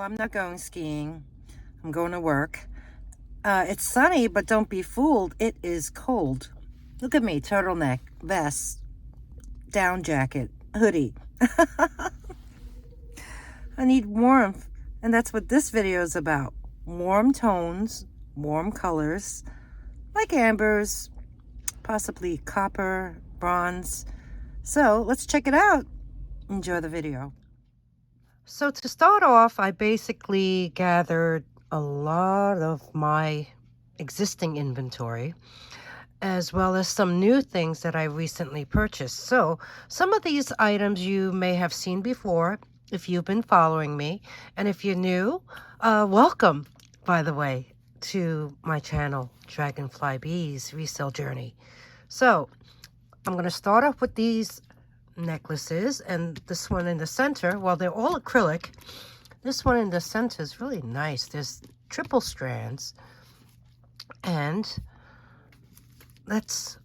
I'm not going skiing. I'm going to work. It's sunny, but don't be fooled. It is cold. Look at me, turtleneck, vest, down jacket, hoodie. I need warmth, and that's what this video is about. Warm tones, warm colors, like ambers, possibly copper, bronze. So let's check it out. Enjoy the video. So to start off, I basically gathered a lot of my existing inventory, as well as some new things that I recently purchased. So some of these items you may have seen before if you've been following me. And if you're new, welcome, by the way, to my channel, Dragonfly Bees Resale Journey. So I'm going to start off with these necklaces, and this one in the center, well, they're all acrylic. This one in the center is really nice. There's triple strands, and let's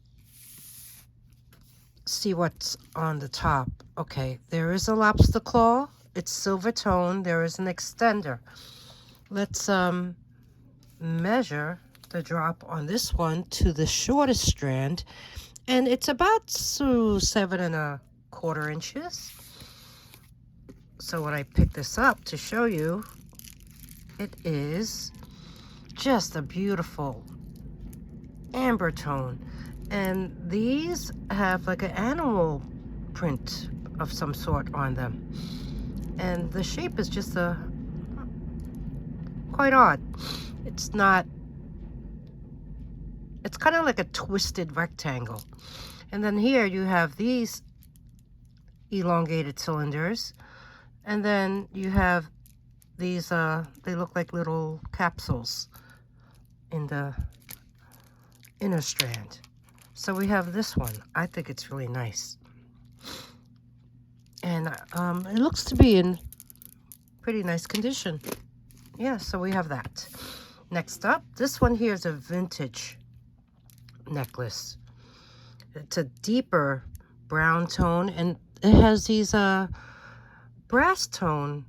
see what's on the top. Okay, there is a lobster claw. It's silver tone. There is an extender. Let's measure the drop on this one to the shortest strand, and it's about 7¼ inches. So when I pick this up to show you, it is just a beautiful amber tone. And these have like an animal print of some sort on them. And the shape is just quite odd. It's not, it's kind of like a twisted rectangle. And then here you have these elongated cylinders. And then you have these, they look like little capsules in the inner strand. So we have this one. I think it's really nice. And it looks to be in pretty nice condition. Yeah, so we have that. Next up, this one here is a vintage necklace. It's a deeper brown tone, and it has these brass tone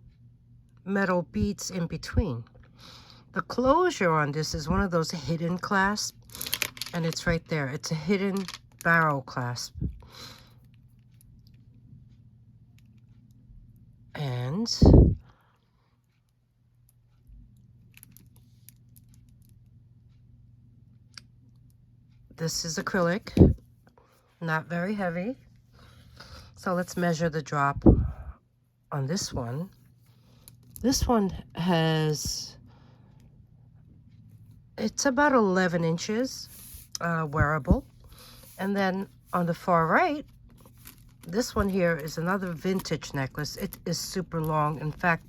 metal beads in between. The closure on this is one of those hidden clasps, and it's right there. It's a hidden barrel clasp. And this is acrylic, not very heavy. So let's measure the drop on this one. This one has, it's about 11 inches wearable. And then on the far right, this one here is another vintage necklace. It is super long. In fact,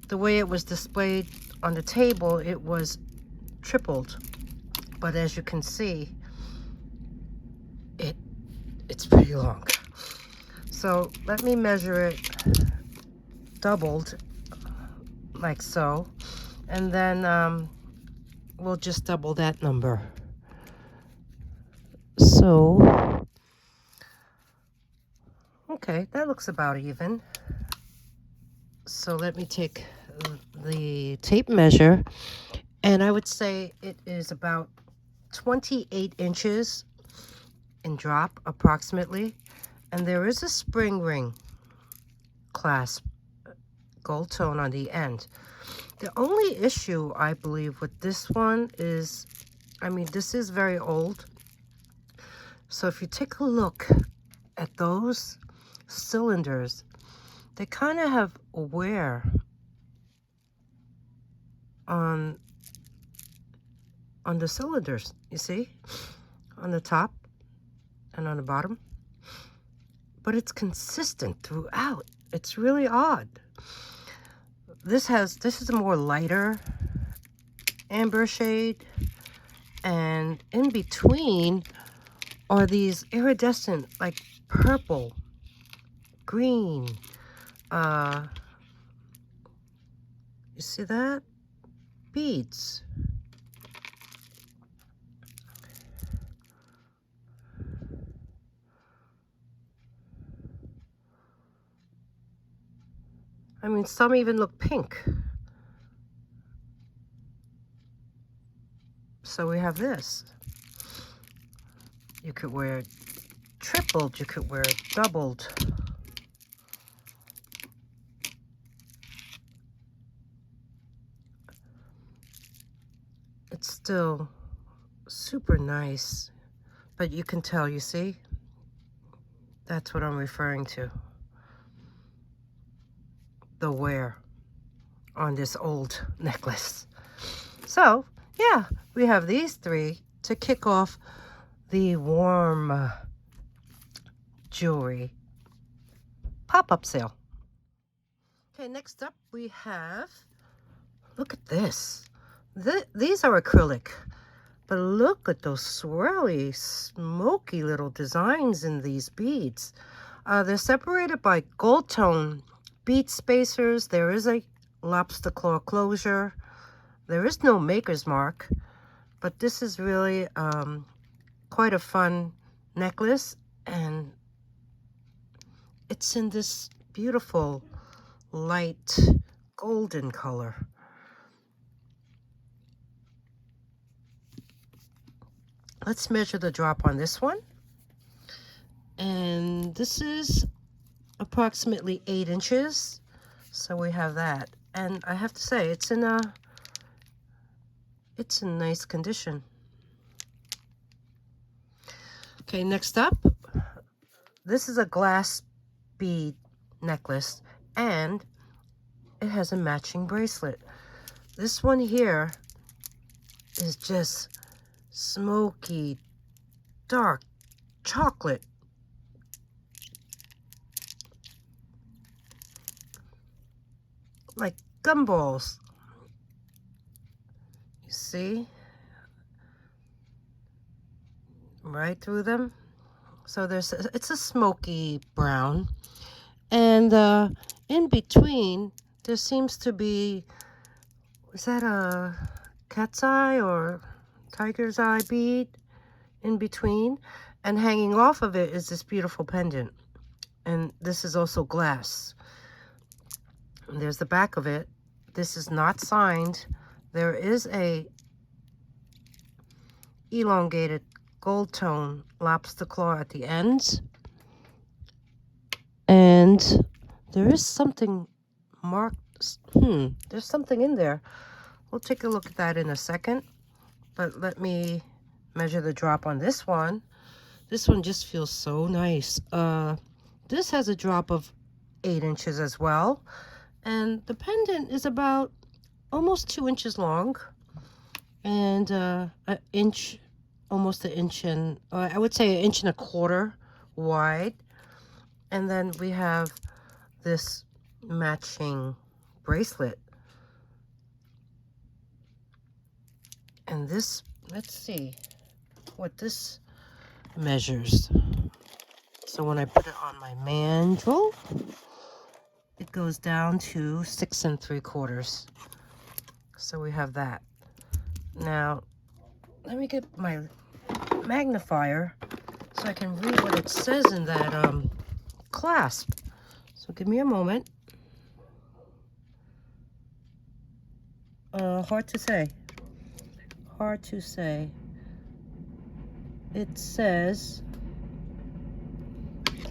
the way it was displayed on the table, it was tripled. But as you can see, it's pretty long. So let me measure it doubled, like so. And then we'll just double that number. So, okay, that looks about even. So let me take the tape measure, and I would say it is about 28 inches in drop, approximately. And there is a spring ring clasp, gold tone on the end. The only issue, I believe, with this one is, I mean, this is very old. So if you take a look at those cylinders, they kind of have wear on the cylinders, you see, on the top and on the bottom. But it's consistent throughout. It's really odd. This is a more lighter amber shade, and in between are these iridescent, like purple, green. You see that? Beads. I mean, some even look pink. So we have this. You could wear it tripled, you could wear it doubled. It's still super nice, but you can tell, you see? That's what I'm referring to. The wear on this old necklace. So, yeah, we have these three to kick off the warm jewelry pop-up sale. Okay, next up we have, look at this. These are acrylic, but look at those swirly, smoky little designs in these beads. They're separated by gold tone bead spacers. There is a lobster claw closure. There is no maker's mark, but this is really quite a fun necklace, and it's in this beautiful light golden color. Let's measure the drop on this one. And this is approximately 8 inches. So we have that. And I have to say, it's in nice condition. Okay, next up, this is a glass bead necklace, and it has a matching bracelet. This one here is just smoky, dark chocolate. Like gumballs. You see? Right through them. So it's a smoky brown. And in between, there seems to be, is that a cat's eye or tiger's eye bead in between? And hanging off of it is this beautiful pendant. And this is also glass. And there's the back of it. This is not signed. There is a elongated gold tone lobster claw at the ends. And there is something marked. There's something in there. We'll take a look at that in a second. But let me measure the drop on this one. This one just feels so nice. This has a drop of 8 inches as well. And the pendant is about almost 2 inches long. And an inch, almost an inch and, I would say 1.25 inches wide. And then we have this matching bracelet. And this, let's see what this measures. So when I put it on my mandrel, it goes down to 6 3/4. So we have that. Now, let me get my magnifier so I can read what it says in that clasp. So give me a moment. Hard to say. Hard to say. It says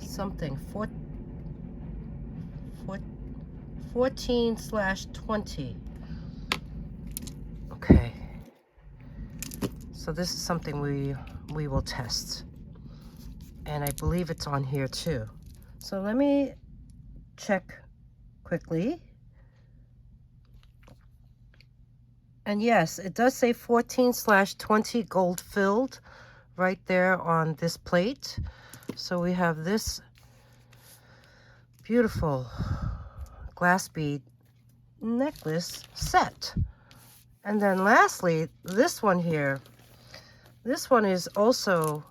something 14/20. Okay. So this is something we will test. And I believe it's on here too. So let me check quickly. And yes, it does say 14/20 gold filled right there on this plate. So we have this beautiful glass bead necklace set. And then lastly, this one here. This one is also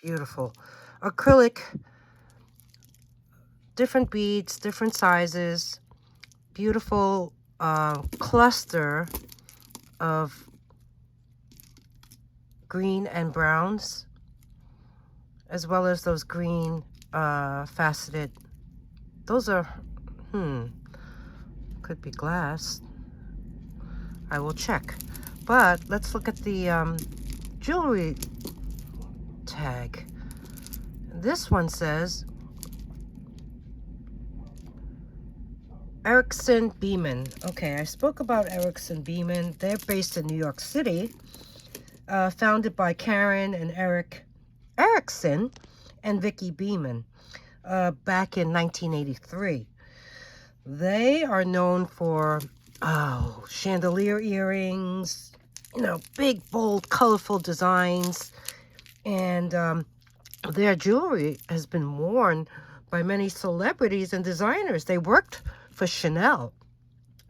beautiful. Acrylic, different beads, different sizes, beautiful cluster of green and browns, as well as those green faceted those are, could be glass. I will check. But let's look at the jewelry tag. This one says Erickson Beeman. Okay, I spoke about Erickson Beeman. They're based in New York City, founded by Karen and Eric Erickson and Vicky Beeman back in 1983. They are known for chandelier earrings, you know, big, bold, colorful designs, and their jewelry has been worn by many celebrities and designers. They worked for Chanel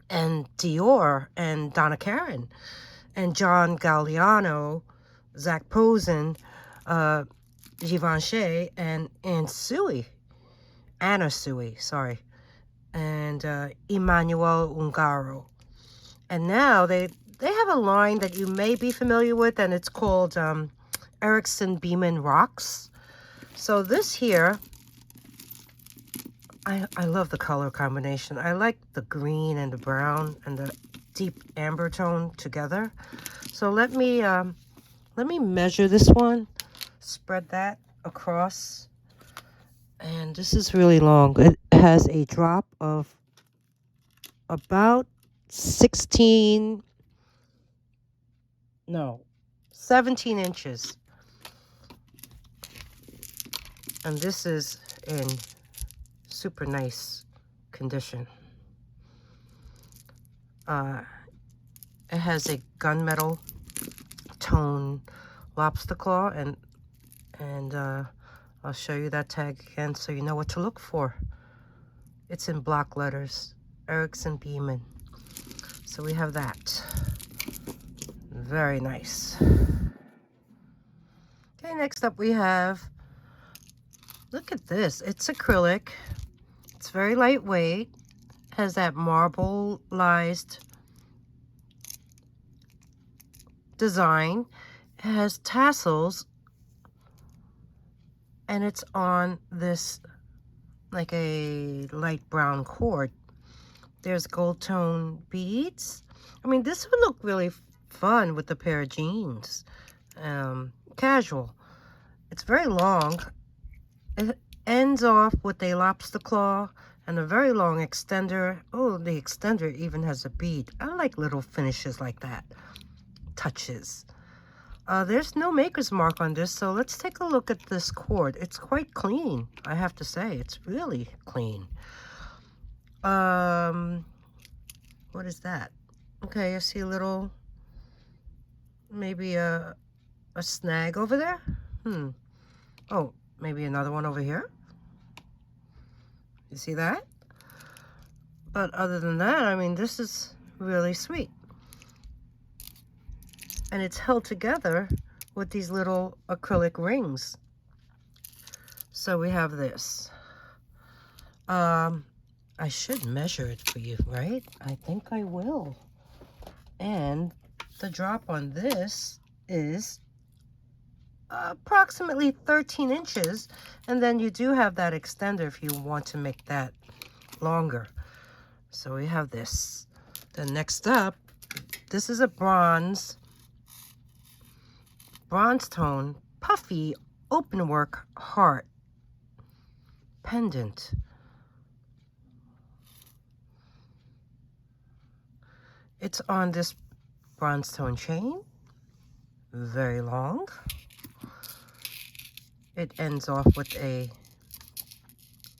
and Dior and Donna Karan and John Galliano, Zach Posen, Givenchy, and Anna Sui, sorry, and Emmanuel Ungaro. And now they have a line that you may be familiar with, and it's called Erickson Beeman Rocks. So this here, I love the color combination. I like the green and the brown and the deep amber tone together. So let me measure this one, spread that across, and this is really long. It has a drop of about 17 inches. And this is in super nice condition. It has a gunmetal tone lobster claw, and I'll show you that tag again so you know what to look for. It's in block letters, Erickson Beeman. So we have that. Very nice. Okay, next up we have, look at this. It's acrylic. It's very lightweight. Has that marbleized design. It has tassels, and it's on this like a light brown cord. There's gold tone beads. I mean, this would look really fun with a pair of jeans. Casual. It's very long. It ends off with a lobster claw and a very long extender. Oh, the extender even has a bead. I like little finishes like that. Touches. There's no maker's mark on this, so let's take a look at this cord. It's quite clean, I have to say. It's really clean. What is that? Okay, I see a little, maybe a snag over there. Oh, maybe another one over here. You see that? But other than that, I mean, this is really sweet. And it's held together with these little acrylic rings. So we have this. I should measure it for you, right? I think I will. And the drop on this is approximately 13 inches. And then you do have that extender if you want to make that longer. So we have this. Then next up, this is a bronze tone, puffy, open work heart pendant. It's on this bronze tone chain, very long. It ends off with a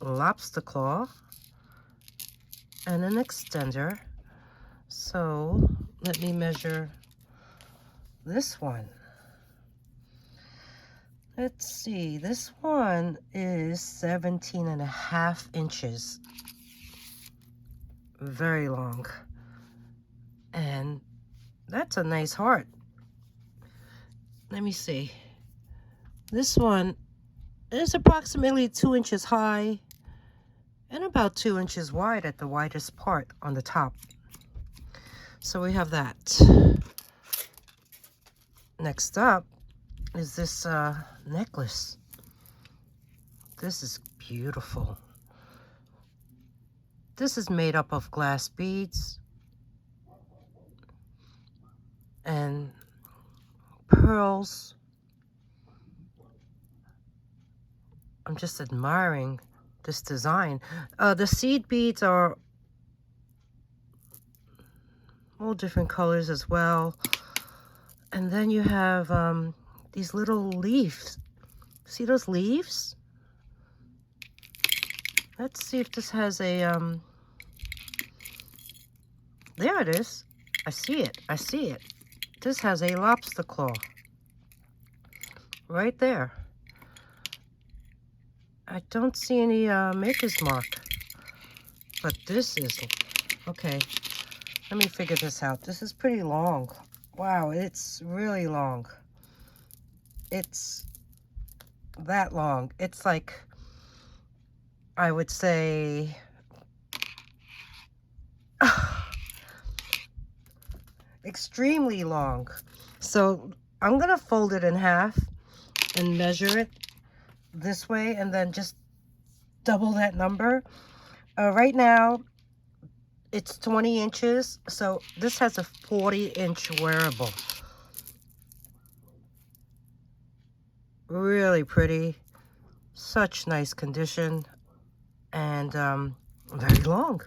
lobster claw and an extender. So let me measure this one. Let's see, this one is 17.5 inches. Very long. And that's a nice heart. Let me see. This one is approximately 2 inches high and about 2 inches wide at the widest part on the top. So we have that. Next up is this necklace. This is beautiful. This is made up of glass beads and pearls. I'm just admiring this design. The seed beads are all different colors as well. And then you have these little leaves. See those leaves? Let's see if this has a, there it is. I see it, I see it. This has a lobster claw. Right there. I don't see any maker's mark. But this is, okay. Let me figure this out. This is pretty long. Wow, it's really long. It's that long. It's like, I would say, extremely long. So I'm gonna fold it in half and measure it this way and then just double that number. Right now it's 20 inches, so this has a 40-inch wearable. Really pretty, such nice condition, and very long.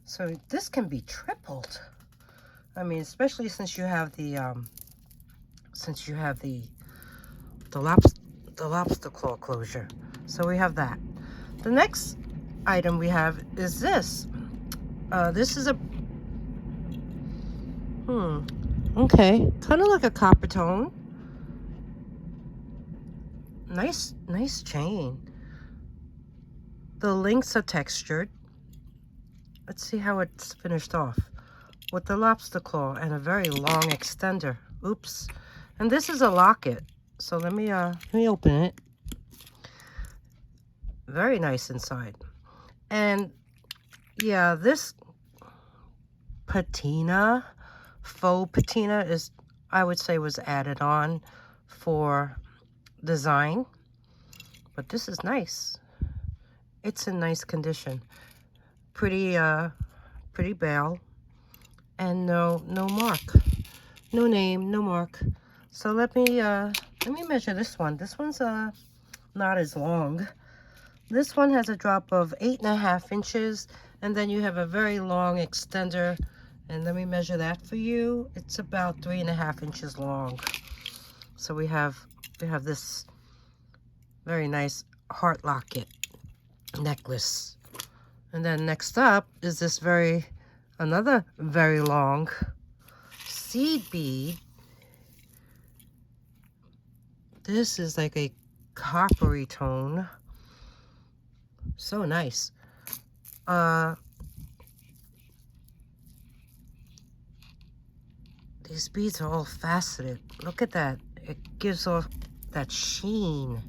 So this can be tripled. I mean, especially since you have the lobster claw closure. So we have that. The next item we have is this. This is a okay, kind of like a copper tone. Nice chain. The links are textured. Let's see how it's finished off. With the lobster claw and a very long extender. Oops. And this is a locket. So let me open it. Very nice inside. And yeah, this patina, faux patina, is, I would say, was added on for design. But this is nice. It's in nice condition. Pretty bail. And no mark. No name, no mark. So let me measure this one. This one's not as long. This one has a drop of 8.5 inches, and then you have a very long extender. And let me measure that for you. It's about 3.5 inches long. So we have this very nice heart locket necklace. And then next up is this another very long seed bead. This is like a coppery tone. So nice. These beads are all faceted. Look at that. It gives off that sheen.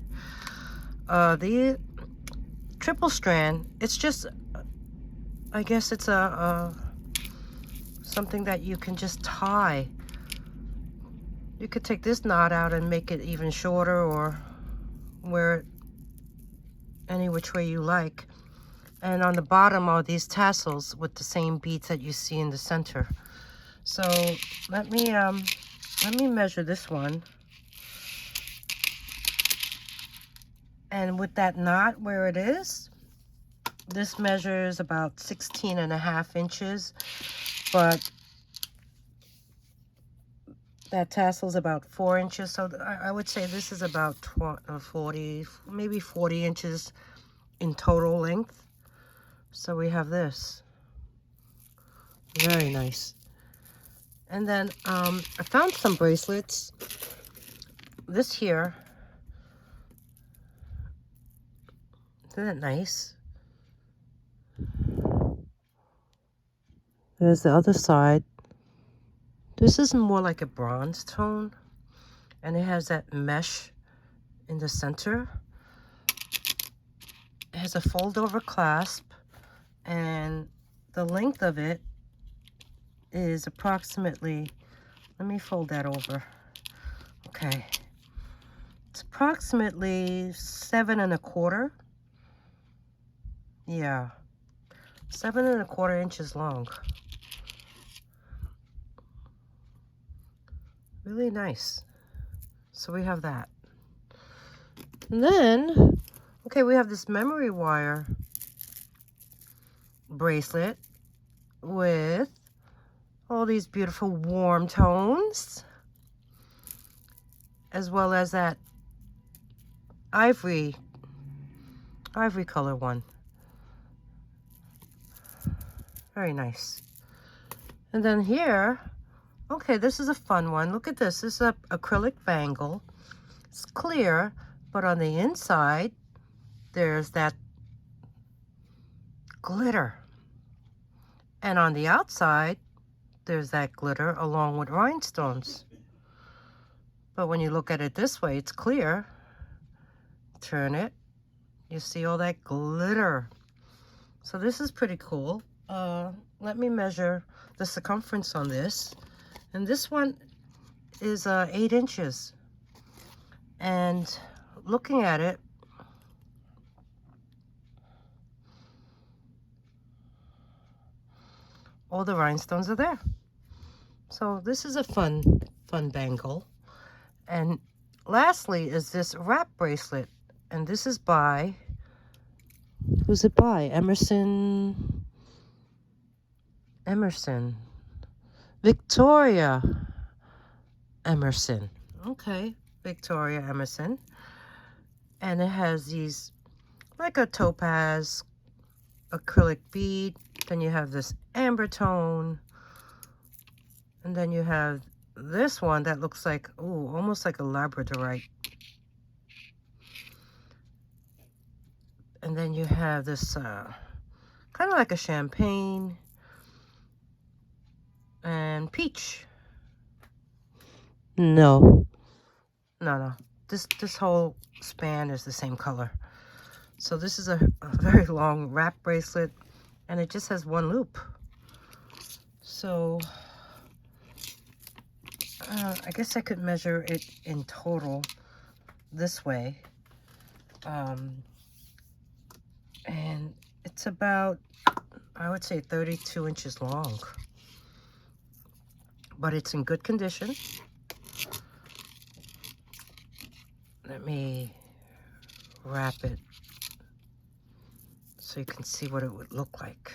The triple strand, it's just, I guess it's something that you can just tie. You could take this knot out and make it even shorter, or wear it any which way you like. And on the bottom are these tassels with the same beads that you see in the center. So let me measure this one. And with that knot where it is, this measures about 16.5 inches, but that tassel is about 4 inches. So I would say this is about 40, maybe 40 inches in total length. So we have this. Very nice. And then I found some bracelets. This here, isn't that nice? There's the other side. This is more like a bronze tone, and it has that mesh in the center. It has a fold-over clasp, and the length of it is approximately, let me fold that over. Okay. It's approximately 7 1/4. Yeah. 7¼ inches long. Really nice. So we have that. And then, okay, we have this memory wire bracelet with all these beautiful warm tones, as well as that ivory color one. Very nice. And then here, okay, this is a fun one. Look at this. This is an acrylic bangle. It's clear, but on the inside, there's that glitter. And on the outside, there's that glitter along with rhinestones. But when you look at it this way, it's clear. Turn it, you see all that glitter. So this is pretty cool. Let me measure the circumference on this. And this one is 8 inches. And looking at it, all the rhinestones are there. So this is a fun bangle. And lastly is this wrap bracelet. And this is by, who's it by? Victoria Emerson. Okay, Victoria Emerson. And it has these, like a topaz acrylic bead. Then you have this amber tone. And then you have this one that looks like, ooh, almost like a labradorite. And then you have this kind of like a champagne and peach. No. This whole span is the same color. So this is a very long wrap bracelet, and it just has one loop. So I guess I could measure it in total this way. And it's about, I would say, 32 inches long. But it's in good condition. Let me wrap it so you can see what it would look like.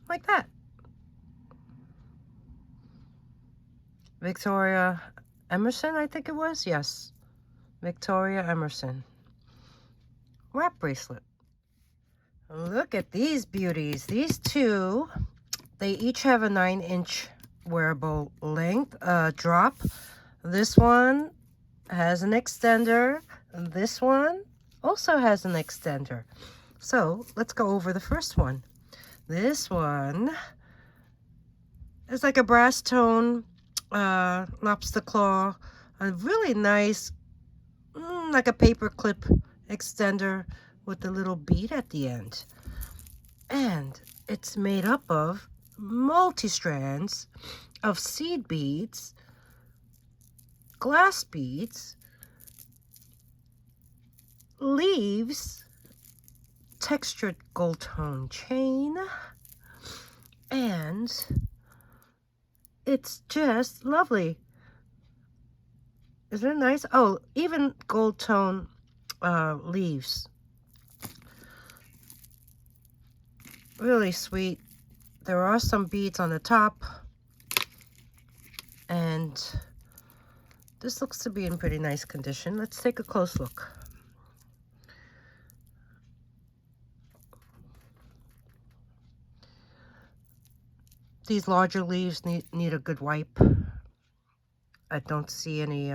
Like that. Victoria Emerson, I think it was. Yes. Victoria Emerson. Wrap bracelet. Look at these beauties. These two, they each have a 9-inch wearable length drop. This one has an extender. This one also has an extender. So let's go over the first one. This one is like a brass tone lobster claw, a really nice, like a paper clip extender with a little bead at the end. And it's made up of multi-strands of seed beads, glass beads, leaves, textured gold tone chain, and it's just lovely. Isn't it nice? Oh, even gold tone leaves. Really sweet. There are some beads on the top, and this looks to be in pretty nice condition. Let's take a close look. These larger leaves need a good wipe. I don't see any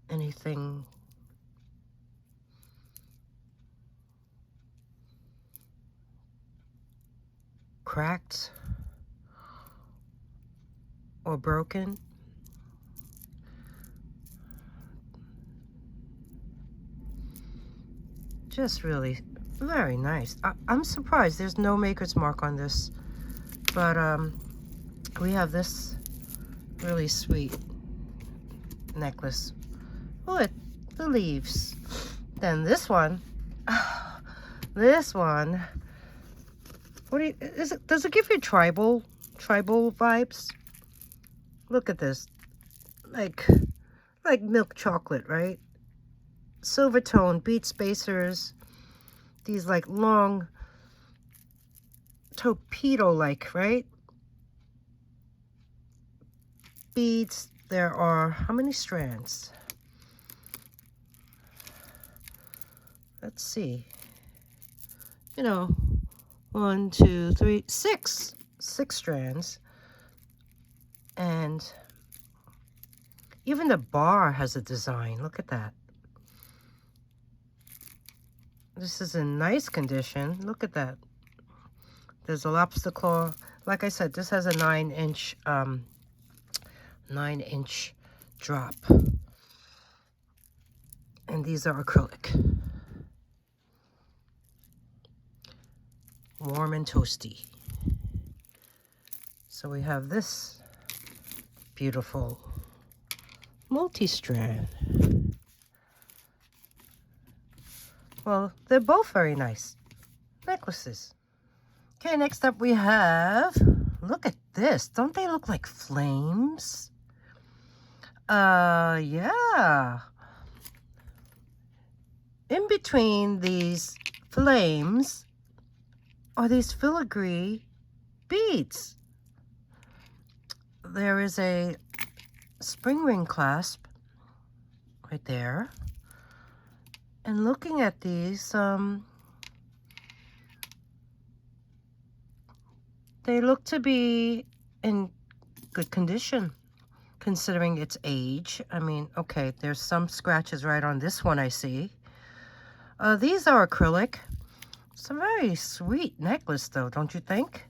anything cracked or broken. Just really very nice. I'm surprised there's no maker's mark on this, but we have this really sweet necklace with the leaves. Then this one, this one, what do you, is it, does it give you tribal vibes? Look at this, like milk chocolate, right? Silver tone, bead spacers, these like long torpedo-like, right? Beads. There are, how many strands? Let's see. You know, 1, 2, 3, 6. 6 strands. And even the bar has a design. Look at that. This is in nice condition. Look at that. There's a lobster claw. Like I said, this has a 9-inch 9-inch drop. And these are acrylic. Warm and toasty. So we have this beautiful multi-strand. Well, they're both very nice necklaces. Okay, next up we have, look at this. Don't they look like flames? Yeah. In between these flames are these filigree beads. There is a spring ring clasp right there. And looking at these, they look to be in good condition, considering its age. I mean, okay, there's some scratches right on this one I see. These are acrylic. It's a very sweet necklace, though, don't you think?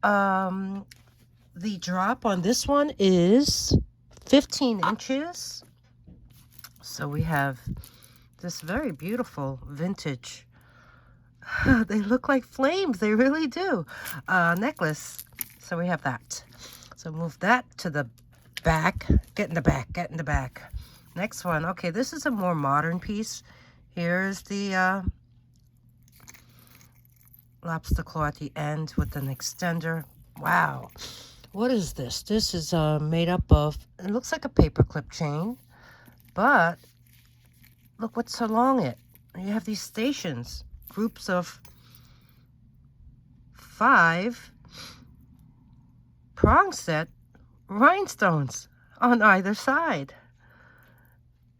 The drop on this one is 15 inches. So we have this very beautiful vintage. They look like flames. They really do. Necklace. So we have that. So move that to the back. Get in the back. Get in the back. Next one. Okay, this is a more modern piece. Here's the lobster claw at the end with an extender. Wow. What is this? This is made up of, it looks like a paperclip chain, but look what's along it. You have these stations, groups of 5 prong set rhinestones on either side.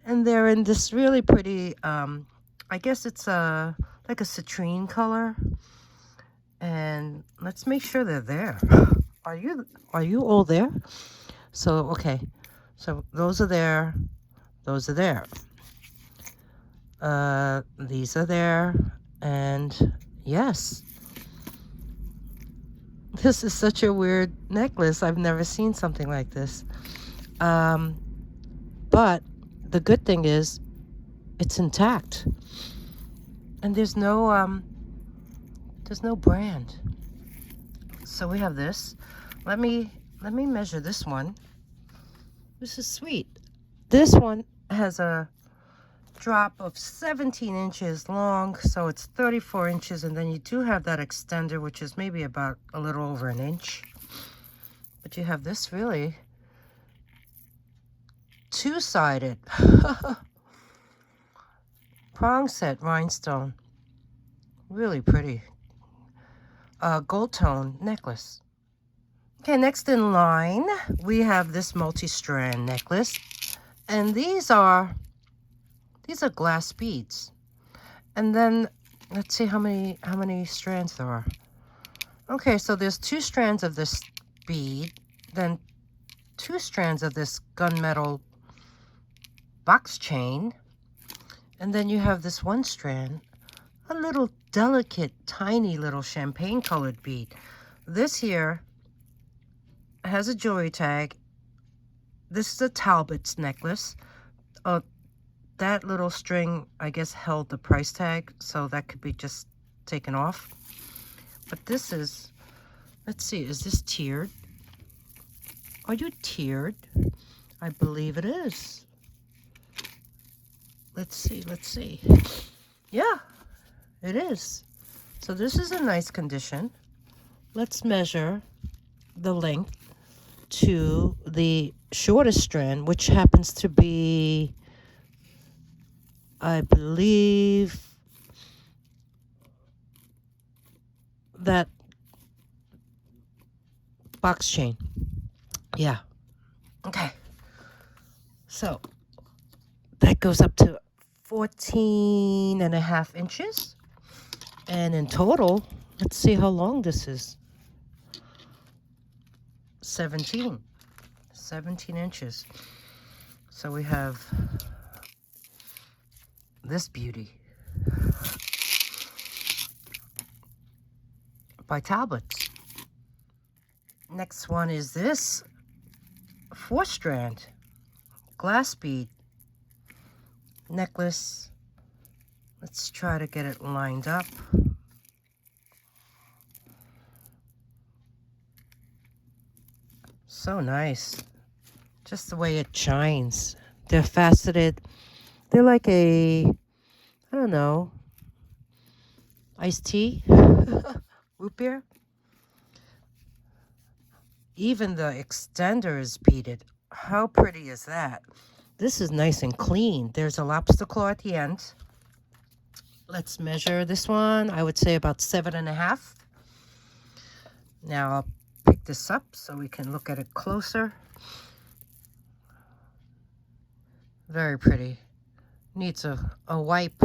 And they're in this really pretty, I guess it's like a citrine color. And let's make sure they're there. Are you all there? So, okay. So those are there. Those are there. These are there. And yes. This is such a weird necklace. I've never seen something like this. But the good thing is it's intact. And there's no brand. So we have this. Let me measure this one. This is sweet. This one has a drop of 17 inches long, so it's 34 inches, and then you do have that extender, which is maybe about a little over an inch. But you have this really two-sided prong set rhinestone. Really pretty. Gold tone necklace. Okay, next in line, we have this multi-strand necklace. And these are glass beads. And then let's see how many strands there are. Okay, so there's 2 strands of this bead, then 2 strands of this gunmetal box chain, and then you have this 1 strand, a little delicate, tiny little champagne colored bead. This here has a jewelry tag. This is a Talbot's necklace. That little string, I guess, held the price tag, so that could be just taken off. But this is, let's see, is this tiered? Are you tiered? I believe it is. let's see. Yeah, it is. So this is in nice condition. Let's measure the length to the shortest strand, which happens to be, I believe, that box chain. Yeah. Okay. So that goes up to 14.5 inches. And in total, let's see how long this is. 17 inches. So we have this beauty by Tablets. Next one is this 4-strand glass bead necklace. Let's try to get it lined up. So nice. Just the way it shines. They're faceted. They're like a, I don't know, iced tea, root beer. Even the extender is beaded. How pretty is that? This is nice and clean. There's a lobster claw at the end. Let's measure this one. I would say about 7.5. Now I'll pick this up so we can look at it closer. Very pretty. Needs a wipe.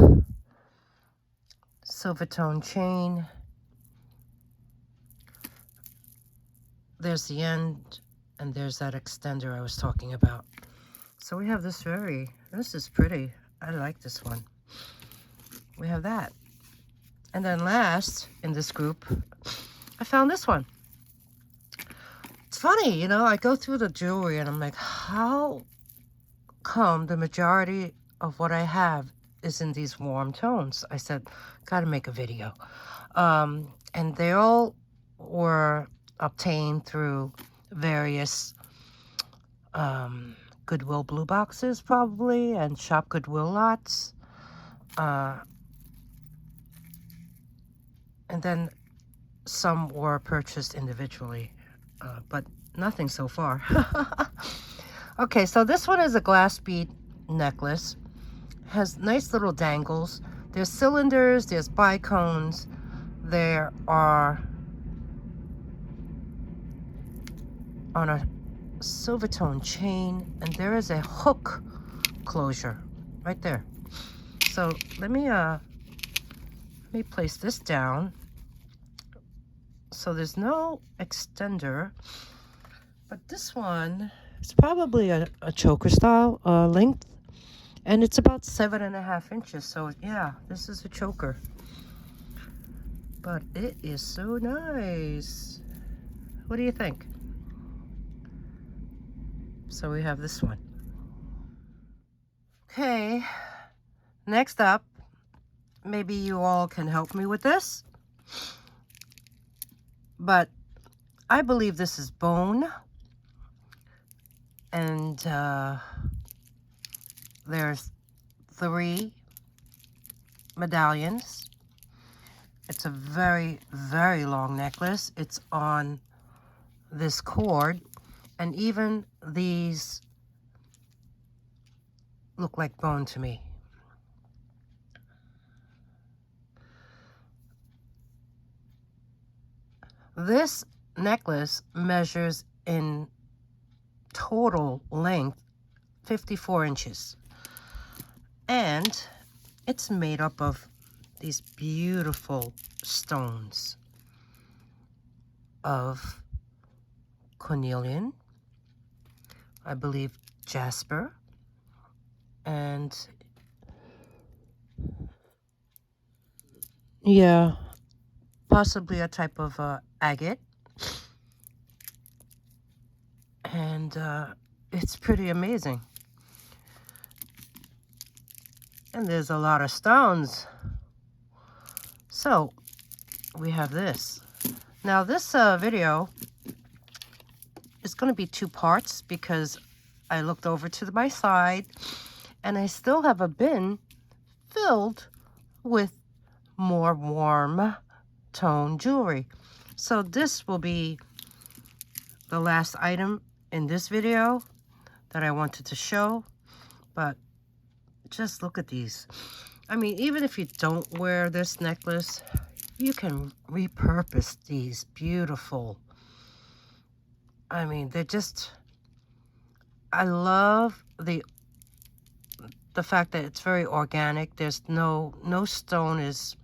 Silver tone chain. There's the end, and there's that extender I was talking about. So we have this is pretty. I like this one. We have that. And then last in this group, I found this one. It's funny, you know, I go through the jewelry and I'm like, how come the majority of what I have is in these warm tones? I said, gotta make a video. And they all were obtained through various Goodwill blue boxes probably, and Shop Goodwill lots. And then some were purchased individually, but nothing so far. Okay, so this one is a glass bead necklace. Has nice little dangles. There's cylinders, there's bicones, there are on a silver tone chain, and there is a hook closure right there. So let me place this down. So there's no extender, but this one is probably a choker style length, and it's about 7.5 inches. So yeah, this is a choker, but it is so nice. What do you think? So we have this one. Okay, next up, maybe you all can help me with this, but I believe this is bone, and there's 3 medallions. It's a very, very long necklace. It's on this cord, and even these look like bone to me. This necklace measures in total length 54 inches. And it's made up of these beautiful stones of cornelian, I believe jasper, and yeah, possibly a type of agate. And it's pretty amazing. And there's a lot of stones. So we have this. Now this video is going to be 2 parts because I looked over to my side and I still have a bin filled with more warm tone jewelry. So this will be the last item in this video that I wanted to show, but just look at these. I mean, even if you don't wear this necklace, you can repurpose these beautiful. I mean, they're just, I love the fact that it's very organic. There's no stone is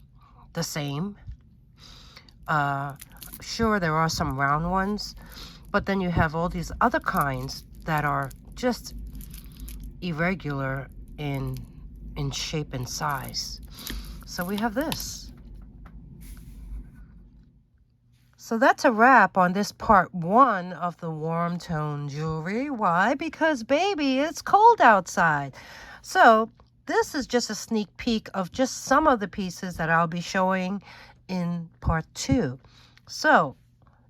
the same. Sure, there are some round ones, but then you have all these other kinds that are just irregular in shape and size. So we have this. So that's a wrap on this part 1 of the warm tone jewelry. Why? Because baby, it's cold outside. So this is just a sneak peek of just some of the pieces that I'll be showing in part 2. So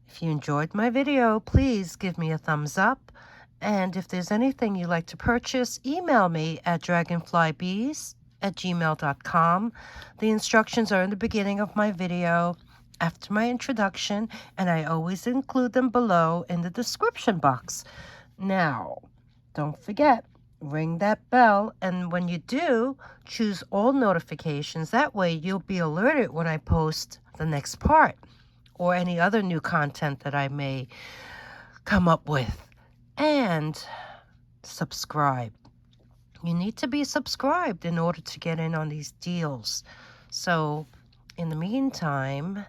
if you enjoyed my video, please give me a thumbs up. And if there's anything you'd like to purchase, email me at dragonflybees@gmail.com. The instructions are in the beginning of my video after my introduction, and I always include them below in the description box. Now, don't forget, ring that bell, and when you do, choose all notifications. That way you'll be alerted when I post the next part or any other new content that I may come up with. And subscribe. You need to be subscribed in order to get in on these deals. So in the meantime,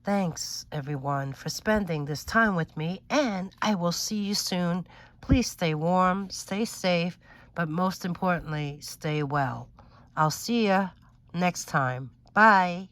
thanks everyone for spending this time with me, and I will see you soon. Please stay warm, stay safe, but most importantly, stay well. I'll see you next time. Bye.